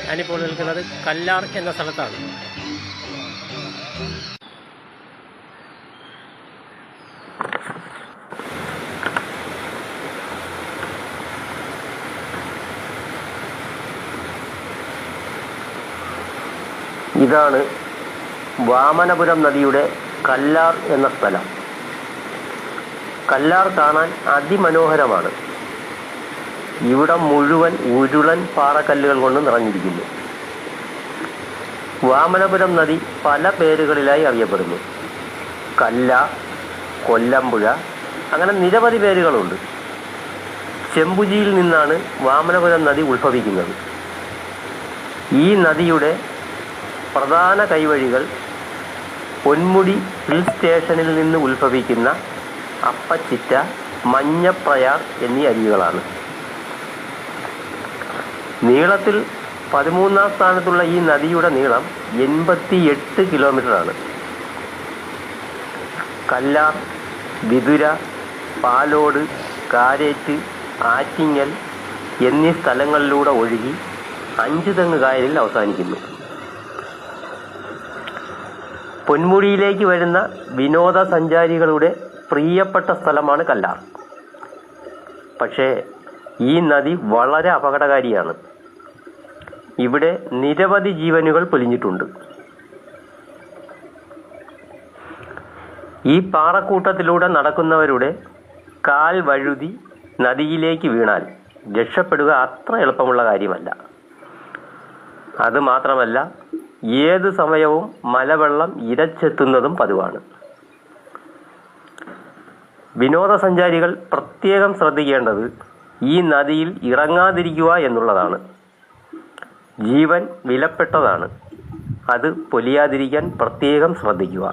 ഞാനിപ്പോൾ നിൽക്കുന്നത് കല്ലാർ എന്ന സ്ഥലത്താണ്. ഇതാണ് വാമനപുരം നദിയുടെ കല്ലാർ എന്ന സ്ഥലം. കല്ലാർ കാണാൻ അതിമനോഹരമാണ്. ഇവിടം മുഴുവൻ ഉരുളൻ പാറക്കല്ലുകൾ കൊണ്ട് നിറഞ്ഞിരിക്കുന്നു. വാമനപുരം നദി പല പേരുകളിലായി അറിയപ്പെടുന്നു. കല്ല, കൊല്ലമ്പുഴ, അങ്ങനെ നിരവധി പേരുകളുണ്ട്. ചെമ്പുജിയിൽ നിന്നാണ് വാമനപുരം നദി ഉത്ഭവിക്കുന്നത്. ഈ നദിയുടെ പ്രധാന കൈവഴികൾ പൊന്മുടി ഹിൽ സ്റ്റേഷനിൽ നിന്ന് ഉത്ഭവിക്കുന്ന അപ്പച്ചിറ്റ, മഞ്ഞപ്രയാർ എന്നീ അരുവികളാണ്. നീളത്തിൽ 13ാം സ്ഥാനത്തുള്ള ഈ നദിയുടെ നീളം 88 കിലോമീറ്ററാണ്. കല്ലാർ, വിതുര, പാലോട്, കാരേറ്റ്, ആറ്റിങ്ങൽ എന്നീ സ്ഥലങ്ങളിലൂടെ ഒഴുകി അഞ്ചുതെങ്ങ് കായലിൽ അവസാനിക്കുന്നു. പൊന്മുടിയിലേക്ക് വരുന്ന വിനോദസഞ്ചാരികളുടെ പ്രിയപ്പെട്ട സ്ഥലമാണ് കല്ലാർ. പക്ഷേ ഈ നദി വളരെ അപകടകാരിയാണ്. ഇവിടെ നിരവധി ജീവനുകൾ പൊലിഞ്ഞിട്ടുണ്ട്. ഈ പാറക്കൂട്ടത്തിലൂടെ നടക്കുന്നവരുടെ കാൽ വഴുതി നദിയിലേക്ക് വീണാൽ രക്ഷപ്പെടുക അത്ര എളുപ്പമുള്ള കാര്യമല്ല. അതുമാത്രമല്ല, ഏത് സമയവും മലവെള്ളം ഇരച്ചെത്തുന്നതും പതിവാണ്. വിനോദസഞ്ചാരികൾ പ്രത്യേകം ശ്രദ്ധിക്കേണ്ടത് ഈ നദിയിൽ ഇറങ്ങാതിരിക്കുക എന്നുള്ളതാണ്. ജീവൻ വിലപ്പെട്ടതാണ്. അത് പൊലിയാതിരിക്കാൻ പ്രത്യേകം ശ്രദ്ധിക്കുക.